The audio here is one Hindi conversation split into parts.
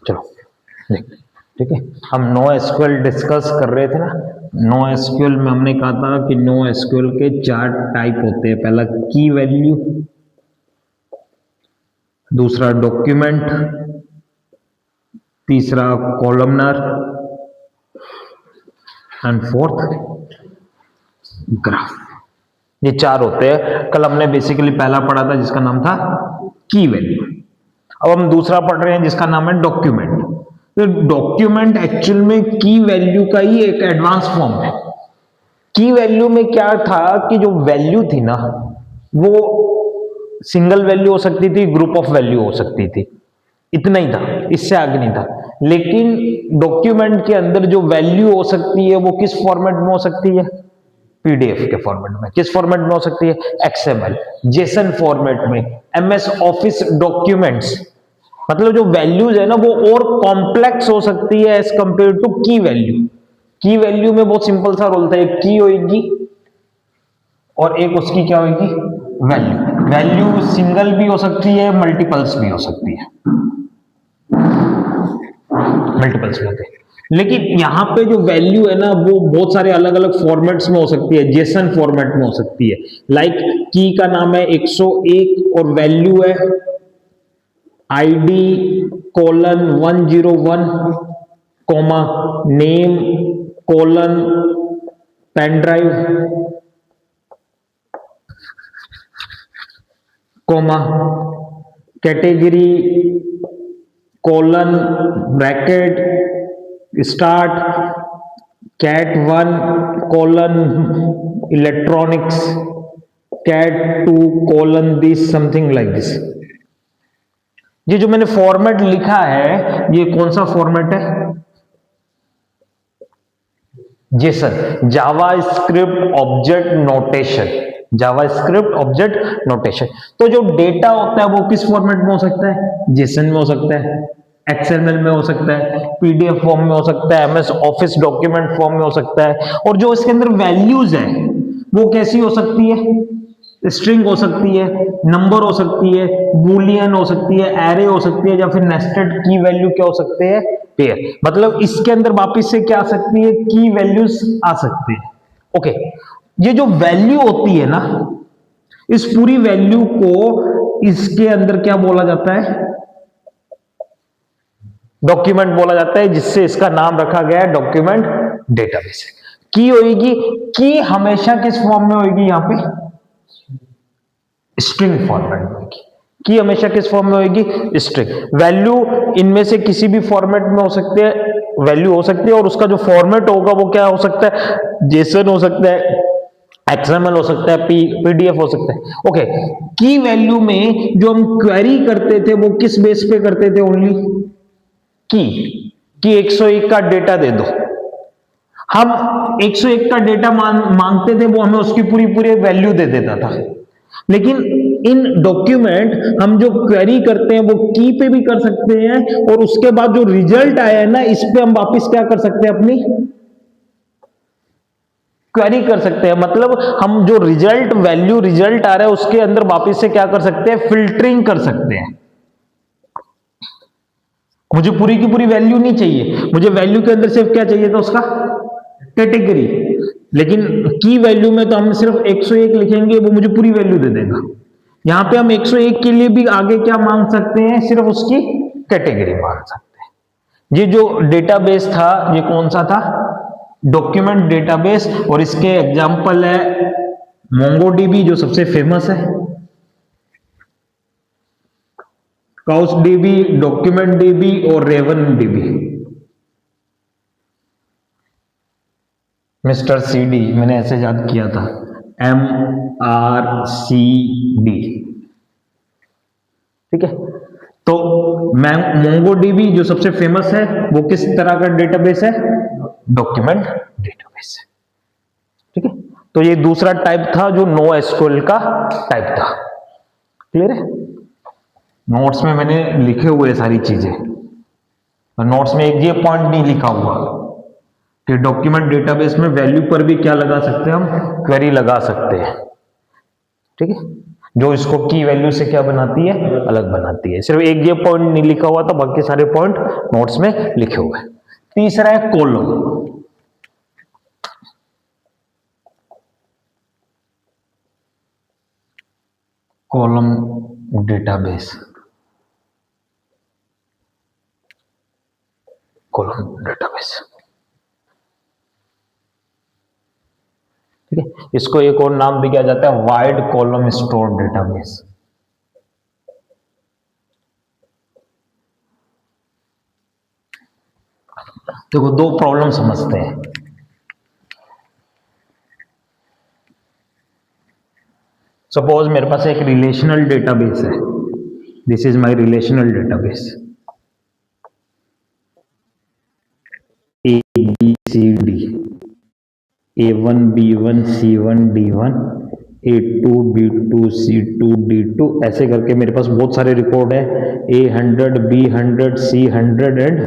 चलो देखते हैं। ठीक है, हम नो एसक्यूएल डिस्कस कर रहे थे ना। नो एसक्यूएल में हमने कहा था कि नो एसक्यूएल के 4 टाइप होते हैं। पहला की वैल्यू, दूसरा डॉक्यूमेंट, तीसरा कॉलमनर एंड फोर्थ ग्राफ। ये 4 होते हैं। कल हमने बेसिकली पहला पढ़ा था जिसका नाम था की वैल्यू। अब हम दूसरा पढ़ रहे हैं जिसका नाम है डॉक्यूमेंट। तो डॉक्यूमेंट एक्चुअल में की वैल्यू का ही एक एडवांस फॉर्म है। की वैल्यू में क्या था कि जो वैल्यू थी ना वो सिंगल वैल्यू हो सकती थी, ग्रुप ऑफ वैल्यू हो सकती थी, इतना ही था, इससे आगे नहीं था। लेकिन डॉक्यूमेंट के अंदर जो वैल्यू हो सकती है वो किस फॉर्मेट में हो सकती है? पीडीएफ के फॉर्मेट में। किस फॉर्मेट में हो सकती है? एक्सएमएल, जेसन फॉर्मेट में, एमएस ऑफिस डॉक्यूमेंट्स। मतलब जो वैल्यूज है ना वो और कॉम्प्लेक्स हो सकती है एज कंपेयर टू की वैल्यू। की वैल्यू में बहुत सिंपल सा रोल था, एक की होगी और एक उसकी क्या होगी? वैल्यू। वैल्यू सिंगल भी हो सकती है, मल्टीपल्स भी हो सकती है, मल्टीपल्स में होते हैं। लेकिन यहां पे जो वैल्यू है ना वो बहुत सारे अलग अलग फॉर्मेट्स में हो सकती है। जेसन फॉर्मेट में हो सकती है। लाइक की का नाम है 101 और वैल्यू है ID colon 101 comma name colon pen drive comma category colon bracket start cat 1 colon electronics cat 2 colon this something like this. ये जो मैंने फॉर्मेट लिखा है ये कौन सा फॉर्मेट है? Jason, JavaScript object notation. JavaScript object notation. तो जो डेटा होता है वो किस फॉर्मेट में हो सकता है? जेसन में हो सकता है, एक्सएमएल में हो सकता है, पीडीएफ फॉर्म में हो सकता है, एमएस ऑफिस डॉक्यूमेंट फॉर्म में हो सकता है। और जो इसके अंदर वैल्यूज है वो कैसी हो सकती है? स्ट्रिंग हो सकती है, नंबर हो सकती है, बूलियन हो सकती है, एरे हो सकती है, या फिर नेस्टेड की वैल्यू क्या हो सकते हैं? पेयर। मतलब इसके अंदर वापिस से क्या आ सकती है? की वैल्यूज आ सकती है। ओके, ये जो वैल्यू होती है ना इस पूरी वैल्यू को इसके अंदर क्या बोला जाता है? डॉक्यूमेंट बोला जाता है, जिससे इसका नाम रखा गया है डॉक्यूमेंट डेटाबेस। की होगी, की हमेशा किस फॉर्म में होगी? यहां पे स्ट्रिंग फॉर्मेट में होगी। की हमेशा किस फॉर्म में होगी? स्ट्रिंग। वैल्यू इनमें से किसी भी फॉर्मेट में हो सकते हैं, वैल्यू हो सकती है, और उसका जो फॉर्मेट होगा वो क्या हो सकता है? जेसन हो सकता है, एक्सएमएल हो सकता है, पीडीएफ हो सकता है। ओके, की वैल्यू में जो हम क्वेरी करते थे वो किस बेस पे करते थे? ओनली की 101 का डेटा दे दो। हम 101 का डेटा मांगते थे, वो हमें उसकी पूरी पूरी वैल्यू दे देता था। लेकिन इन डॉक्यूमेंट हम जो क्वेरी करते हैं वो की पे भी कर सकते हैं, और उसके बाद जो रिजल्ट आया है ना इस पे हम वापस क्या कर सकते हैं? अपनी क्वेरी कर सकते हैं। मतलब हम जो रिजल्ट वैल्यू रिजल्ट आ रहा है उसके अंदर वापस से क्या कर सकते हैं? फिल्टरिंग कर सकते हैं। मुझे पूरी की पूरी वैल्यू नहीं चाहिए, मुझे वैल्यू के अंदर सिर्फ क्या चाहिए था? उसका कैटेगरी। लेकिन की वैल्यू में तो हम सिर्फ 101 लिखेंगे, वो मुझे पूरी वैल्यू दे देगा। यहां पे हम 101 के लिए भी आगे क्या मांग सकते हैं? सिर्फ उसकी कैटेगरी मांग सकते हैं। ये जो डेटाबेस था ये कौन सा था? Document database. और इसके एग्जांपल है मोंगोडीबी जो सबसे फेमस है, काउस डीबी, डॉक्यूमेंट डीबी और रेवन डीबी। मिस्टर सीडी मैंने ऐसे याद किया था, MRCD। ठीक है, तो मोंगोडीबी जो सबसे फेमस है वो किस तरह का डेटाबेस है? डॉक्यूमेंट डेटाबेस है। ठीक है, तो ये दूसरा टाइप था जो नो एसक्यूएल का टाइप था। क्लियर है? नोट्स में मैंने लिखे हुए सारी चीजें, नोट्स में एक ये पॉइंट नहीं लिखा हुआ कि डॉक्यूमेंट डेटाबेस में वैल्यू पर भी क्या लगा सकते हैं? हम क्वेरी लगा सकते हैं। ठीक है, जो इसको की वैल्यू से क्या बनाती है, अलग बनाती है। सिर्फ एक ये पॉइंट नहीं लिखा हुआ था, बाकी सारे पॉइंट नोट्स में लिखे हुए हैं। तीसरा है column. Column database, column database, ठीक है। इसको एक और नाम भी दिया जाता है वाइड कॉलम स्टोर डेटाबेस। देखो दो प्रॉब्लम समझते हैं। सपोज मेरे पास एक रिलेशनल डेटाबेस है, this is my relational database, A B C D, A1 B1 C1 D1 A2 B2 C2 D2 ऐसे करके मेरे पास बहुत सारे रिकॉर्ड है, A100 B100 C100 and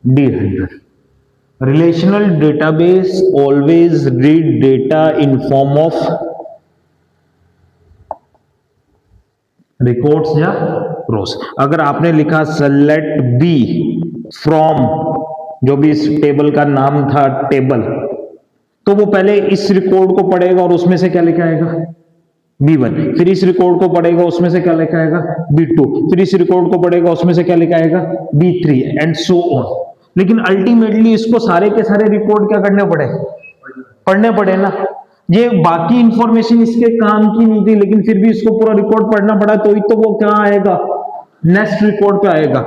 D100। Relational database always read data in form of records या रोज। अगर आपने लिखा सेलेक्ट बी फ्रॉम, जो भी इस टेबल का नाम था टेबल, तो वो पहले इस रिकॉर्ड को पढ़ेगा और उसमें से क्या लिखा आएगा, B1, फिर इस रिकॉर्ड को पढ़ेगा उसमें से क्या लिखा आएगा, B2, फिर इस रिकॉर्ड को पढ़ेगा उसमें से क्या लिखा आएगा, B3 एंड सो ऑन। लेकिन अल्टीमेटली इसको सारे के सारे रिकॉर्ड क्या करने पड़े, पढ़ने पड़े ना। ये बाकी इंफॉर्मेशन इसके काम की नहीं थी, लेकिन फिर भी इसको पूरा रिकॉर्ड पढ़ना पड़ा, तो ही तो वो क्या आएगा, नेक्स्ट रिकॉर्ड पे आएगा।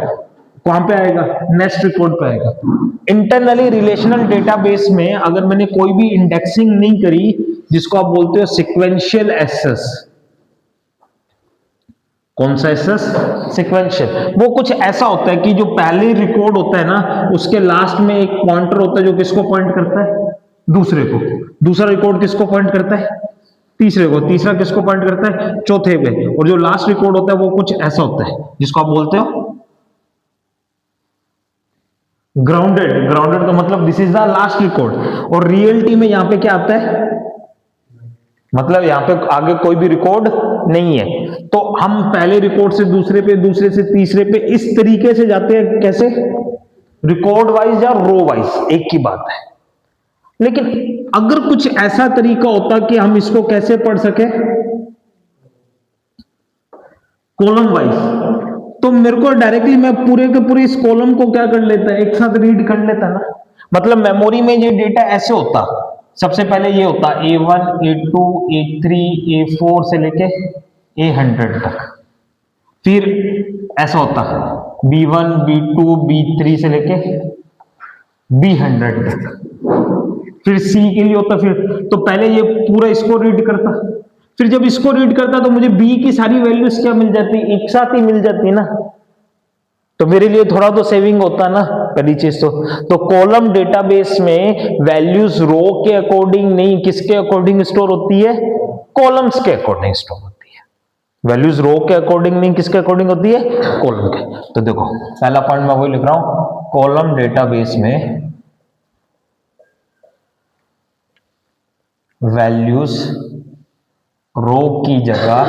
कहां पे आएगा, नेक्स्ट रिकॉर्ड पे आएगा। इंटरनली रिलेशनल डेटाबेस में अगर मैंने कोई भी इंडेक्सिंग नहीं करी, जिसको आप बोलते हो सिक्वेंशियल एक्सेस, कौन सा एक्सेस, सिक्वेंशियल, वो कुछ ऐसा होता है कि जो पहले रिकॉर्ड होता है ना, उसके लास्ट में एक पॉइंटर होता है जो किसको पॉइंट करता है, दूसरे को। दूसरा रिकॉर्ड किसको पॉइंट करता है, तीसरे को। तीसरा किसको पॉइंट करता है, चौथे पे। और जो लास्ट रिकॉर्ड होता है वो कुछ ऐसा होता है जिसको आप बोलते हो ग्राउंडेड। ग्राउंडेड का मतलब this is the last record. और रियलिटी में यहां पे क्या आता है, मतलब यहां पे आगे कोई भी रिकॉर्ड नहीं है। तो हम पहले रिकॉर्ड से दूसरे पे, दूसरे से तीसरे पे, इस तरीके से जाते हैं। कैसे, रिकॉर्ड वाइज या रो वाइज, एक ही बात है। लेकिन अगर कुछ ऐसा तरीका होता कि हम इसको कैसे पढ़ सके, कॉलम वाइज, तो मेरे को डायरेक्टली मैं पूरे के पूरे इस कॉलम को क्या कर लेता, एक साथ रीड कर लेता ना। मतलब मेमोरी में ये डेटा ऐसे होता, सबसे पहले ये होता A1 A2 A3 A4 से लेके A100 तक। फिर ऐसा होता B1 B2 B3 से लेके B100 तक। फिर C के लिए होता, फिर तो पहले ये पूरा इसको रीड करता, फिर जब इसको रीड करता तो मुझे B की सारी वैल्यूज क्या मिल जाती, एक साथ ही मिल जाती ना। तो मेरे लिए थोड़ा तो सेविंग होता ना, पहली चीज तो कॉलम डेटाबेस में वैल्यूज रो के अकॉर्डिंग नहीं, किसके अकॉर्डिंग स्टोर होती है, कॉलम्स के अकॉर्डिंग स्टोर होती है। वैल्यूज रो के अकॉर्डिंग नहीं, किसके अकॉर्डिंग होती है, कॉलम के। तो देखो पहला पॉइंट मैं वही लिख रहा हूं, कॉलम डेटाबेस में वैल्यूज रो की जगह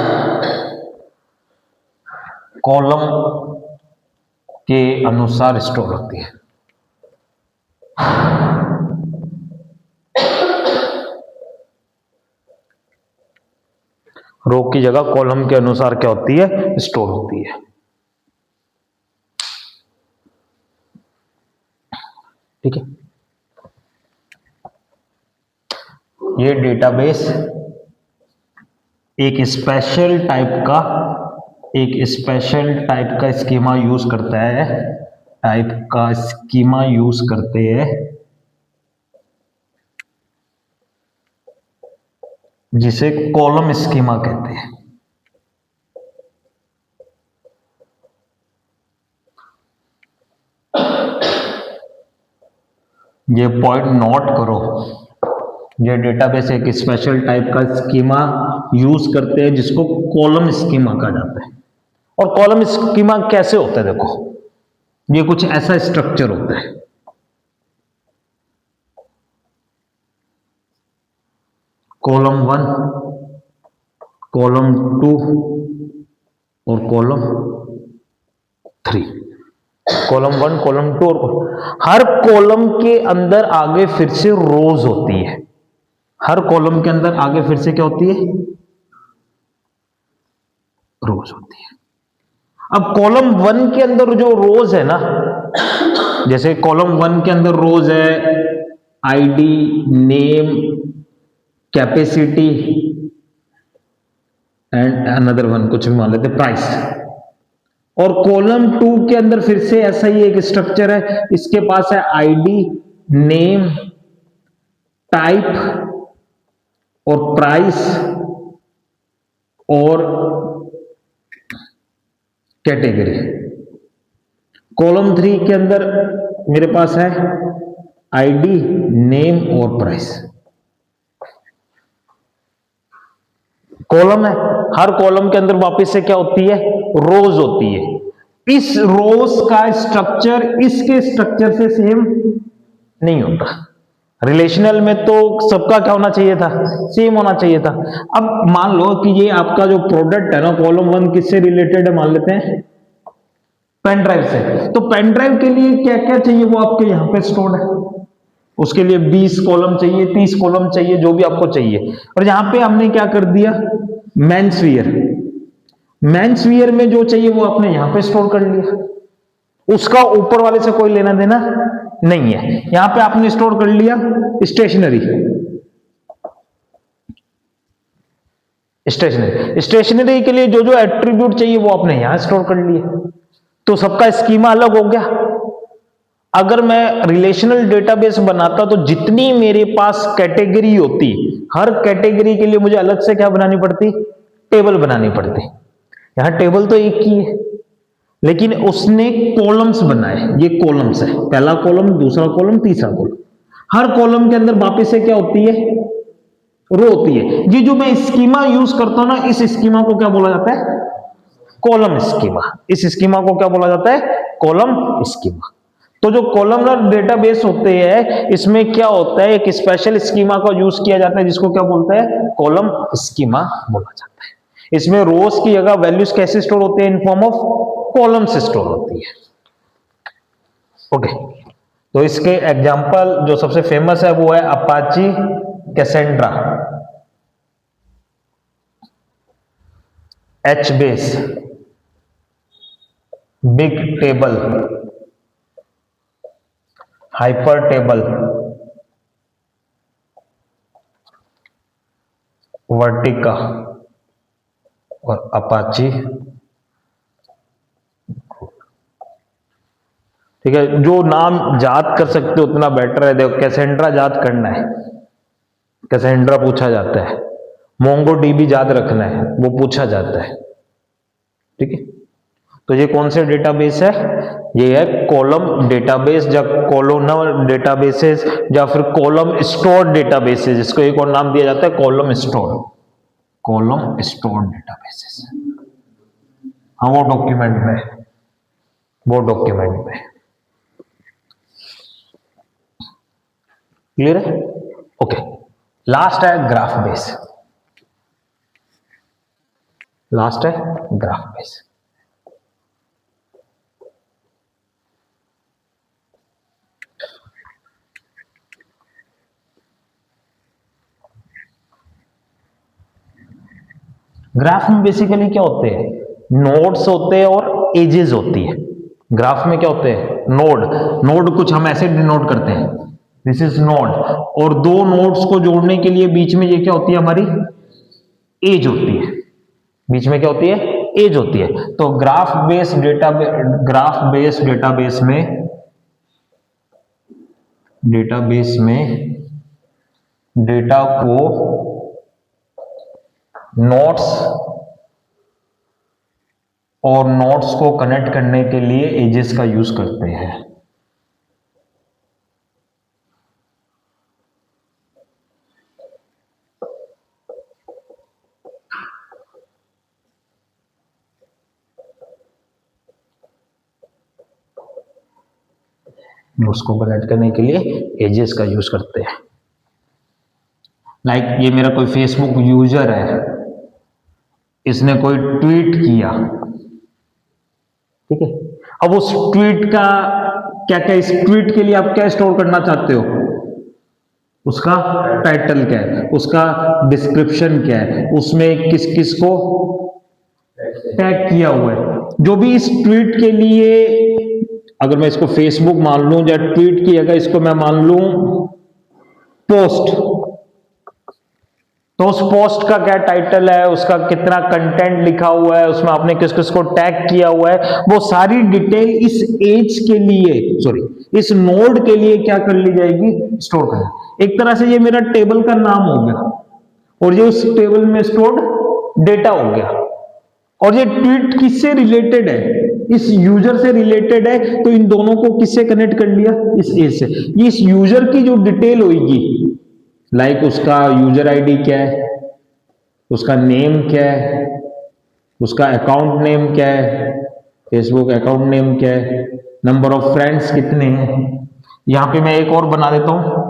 कॉलम के अनुसार स्टोर होती है। रो की जगह कॉलम के अनुसार क्या होती है, स्टोर होती है। ठीक है, ये डेटाबेस एक स्पेशल टाइप का स्कीमा यूज करता है, टाइप का स्कीमा यूज करते हैं, जिसे कॉलम स्कीमा कहते हैं। ये पॉइंट नोट करो, ये डेटाबेस एक स्पेशल टाइप का स्कीमा यूज करते हैं जिसको कॉलम स्कीमा कहा जाता है। और कॉलम स्कीमा कैसे होता है, देखो ये कुछ ऐसा स्ट्रक्चर होता है। कॉलम 1, कॉलम 2 और कॉलम 3, कॉलम 1, कॉलम 2 और हर कॉलम के अंदर आगे फिर से रोज होती है। हर कॉलम के अंदर आगे फिर से क्या होती है? रोज होती है। अब कॉलम 1 के अंदर जो रोज है ना, जैसे कॉलम 1 के अंदर रोज है ID, name, capacity and another one, कुछ भी मान लेते, प्राइस। और कॉलम 2 के अंदर फिर से ऐसा ही एक स्ट्रक्चर है, इसके पास है आईडी, नेम, टाइप और प्राइस और कैटेगरी। कॉलम 3 के अंदर मेरे पास है आईडी, नेम और प्राइस। कॉलम है, हर कॉलम के अंदर वापस से क्या होती है? रोज होती है। इस रोज का स्ट्रक्चर इसके स्ट्रक्चर से सेम नहीं होता। रिलेशनल में तो सबका क्या होना चाहिए था? सेम होना चाहिए था। अब मान लो कि ये आपका जो प्रोडक्ट है ना, कॉलम 1 किससे रिलेटेड है? मान लेते हैं पेन ड्राइव से। तो पेन ड्राइव के लिए क्या क्या चाहिए वो आपके यहां पे स्टोर्ड है। उसके लिए 20 कॉलम चाहिए, 30 कॉलम चाहिए, जो भी आपको चाहिए। और यहां पे हमने क्या कर दिया? Men's wear. मेंस वियर में जो चाहिए वो आपने यहां पे स्टोर कर लिया, उसका ऊपर वाले से कोई लेना देना नहीं है। यहां पे आपने स्टोर कर लिया स्टेशनरी। स्टेशनरी के लिए जो जो एट्रीब्यूट चाहिए वो आपने यहां स्टोर कर लिया, तो सबका स्कीमा अलग हो गया। अगर मैं रिलेशनल डेटाबेस बनाता तो जितनी मेरे पास कैटेगरी होती, हर कैटेगरी के लिए मुझे अलग से क्या बनानी पड़ती? टेबल बनानी पड़ती। यहां टेबल तो एक ही है, लेकिन उसने कॉलम्स बनाए। ये कॉलम्स है, पहला कॉलम, दूसरा कॉलम, तीसरा कॉलम। हर कॉलम के अंदर वापस से क्या होती है? रो होती है। ये जो मैं स्कीमा यूज करता हूं ना, इस स्कीमा को क्या बोला जाता है? Column schema. इस स्कीमा को क्या बोला जाता है? Column schema. तो जो कॉलमनर डेटाबेस होते हैं, इसमें क्या होता है? एक स्पेशल स्कीमा का यूज किया जाता है, जिसको क्या बोलते हैं? कॉलम स्कीमा बोला जाता है। इसमें रोज की जगह वैल्यूज कैसे स्टोर होते हैं? In form of columns store होती है। ओके, तो इसके एग्जांपल जो सबसे फेमस है वो है Apache Cassandra, H base, big table, hyper table, Vertica और अपाची। ठीक है, जो नाम याद कर सकते हो उतना बेटर है। देखो, कैसेंड्रा याद करना है, कैसेंड्रा पूछा जाता है। मोंगो डीबी याद रखना है, वो पूछा जाता है। ठीक है, तो ये कौन से डेटाबेस है? ये है कॉलम डेटाबेस या कॉलोनर डेटाबेसेस या फिर कॉलम स्टोर डेटाबेसेस, जिसको एक और नाम दिया जाता है column store, column store databases. हाँ, वो डॉक्यूमेंट में, वो डॉक्यूमेंट में। क्लियर है? ओके, लास्ट है ग्राफ बेस। लास्ट है ग्राफ बेस। ग्राफ में बेसिकली क्या होते हैं? नोड्स होते हैं और एजेस होती है। ग्राफ में क्या होते हैं? नोड। नोड कुछ हम ऐसे डिनोट करते हैं, दिस इज नोड। और दो नोड्स को जोड़ने के लिए बीच में ये क्या होती है? हमारी एज होती है। बीच में क्या होती है? एज होती है। तो ग्राफ बेस्ड डेटाबेस में डेटा को नोड्स और नोड्स को कनेक्ट करने के लिए एजेस का यूज करते हैं। नोड्स को कनेक्ट करने के लिए एजेस का यूज करते हैं। लाइक ये मेरा कोई फेसबुक यूजर है, इसने कोई ट्वीट किया, ठीक है। अब उस ट्वीट का क्या क्या, इस ट्वीट के लिए आप क्या स्टोर करना चाहते हो? उसका टाइटल क्या है, उसका डिस्क्रिप्शन क्या है, उसमें किस किस को टैग किया हुआ है। जो भी इस ट्वीट के लिए, अगर मैं इसको फेसबुक मान लूं या ट्वीट की, अगर इसको मैं मान लूं पोस्ट, तो उस पोस्ट का क्या टाइटल है, उसका कितना कंटेंट लिखा हुआ है, उसमें आपने किस किस को टैग किया हुआ है, वो सारी डिटेल इस एज के लिए, सॉरी इस नोड के लिए क्या कर ली जाएगी, स्टोर कर। एक तरह से ये मेरा टेबल का नाम हो गया और ये उस टेबल में स्टोर्ड डेटा हो गया। और ये ट्वीट किससे रिलेटेड है, इस यूजर से रिलेटेड है, तो इन दोनों को किससे कनेक्ट कर लिया, इस एज से। ये इस यूजर की जो डिटेल होगी, लाइक उसका यूजर आईडी क्या है, उसका नेम क्या है, उसका अकाउंट नेम क्या है, फेसबुक अकाउंट नेम क्या है, नंबर ऑफ फ्रेंड्स कितने हैं। यहां पे मैं एक और बना देता हूं,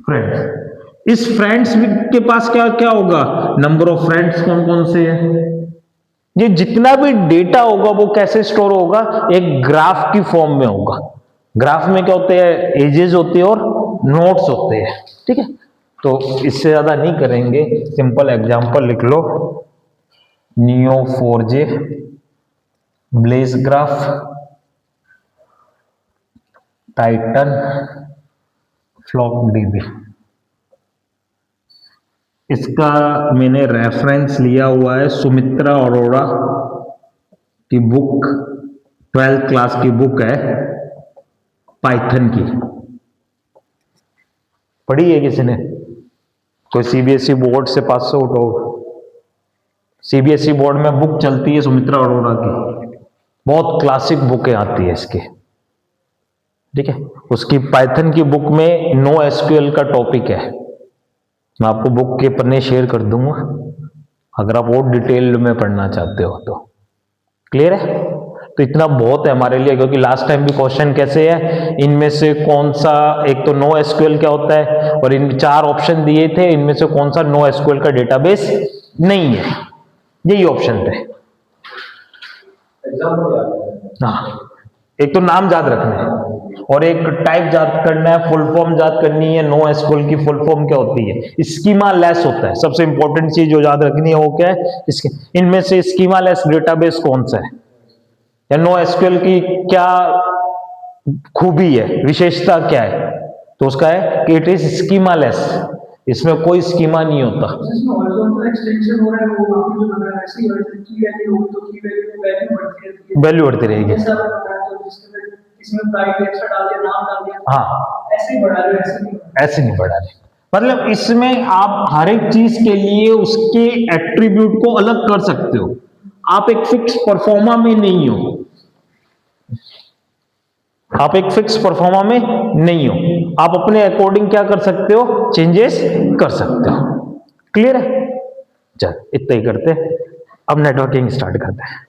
फ्रेंड्स। इस फ्रेंड्स के पास क्या क्या होगा, नंबर ऑफ फ्रेंड्स कौन कौन से हैं। ये जितना भी डेटा होगा वो कैसे स्टोर होगा, एक ग्राफ की फॉर्म में होगा। ग्राफ में क्या होते हैं, एजेस होते हैं और नोट्स होते हैं, ठीक है। तो इससे ज्यादा नहीं करेंगे, सिंपल एग्जांपल लिख लो, Neo4j ब्लेज ग्राफ, टाइटन, फ्लॉपडीबी। इसका मैंने रेफरेंस लिया हुआ है सुमित्रा अरोड़ा की बुक, 12th क्लास की बुक है पाइथन की। पढ़ी है किसी ने? कोई सीबीएसई बोर्ड से पास आउट हो? सीबीएसई बोर्ड में बुक चलती है सुमित्रा अरोड़ा की, बहुत क्लासिक बुकें आती है इसकी, ठीक है। उसकी पाइथन की बुक में नो एसक्यूएल का टॉपिक है। मैं आपको बुक के पन्ने शेयर कर दूंगा अगर आप और डिटेल में पढ़ना चाहते हो तो। क्लियर है? तो इतना बहुत है हमारे लिए, क्योंकि लास्ट टाइम भी क्वेश्चन कैसे है, इनमें से कौन सा, एक तो नो एसक्यूएल क्या होता है, और इन 4 ऑप्शन दिए थे, इनमें से कौन सा नो एसक्यूएल का डेटाबेस नहीं है, यही ऑप्शन थे। हाँ, एक तो नाम याद रखना है और एक टाइप याद करना है, फुल फॉर्म याद करनी है। नो एसक्यूएल की फुल फॉर्म क्या होती है, स्कीमा लेस होता है। सबसे इंपॉर्टेंट चीज जो याद रखनी है वो क्या है, इसके इनमें से स्कीमा लेस डेटाबेस कौन सा है, या नो एसक्यूएल की क्या खूबी है, विशेषता क्या है, तो उसका है कि इट इज स्कीमा लेस, इसमें कोई स्कीमा नहीं होता। वैल्यू बढ़ती रहेगी, हाँ ऐसे नहीं बढ़ा रहे। मतलब इसमें आप हर एक चीज के लिए उसके एट्रीब्यूट को अलग कर सकते हो, आप एक फिक्स परफॉर्मा में नहीं हो, आप एक फिक्स परफॉर्मा में नहीं हो, आप अपने अकॉर्डिंग क्या कर सकते हो, चेंजेस कर सकते हो। क्लियर है? चल इतना ही करते हैं, अब नेटवर्किंग स्टार्ट करते हैं।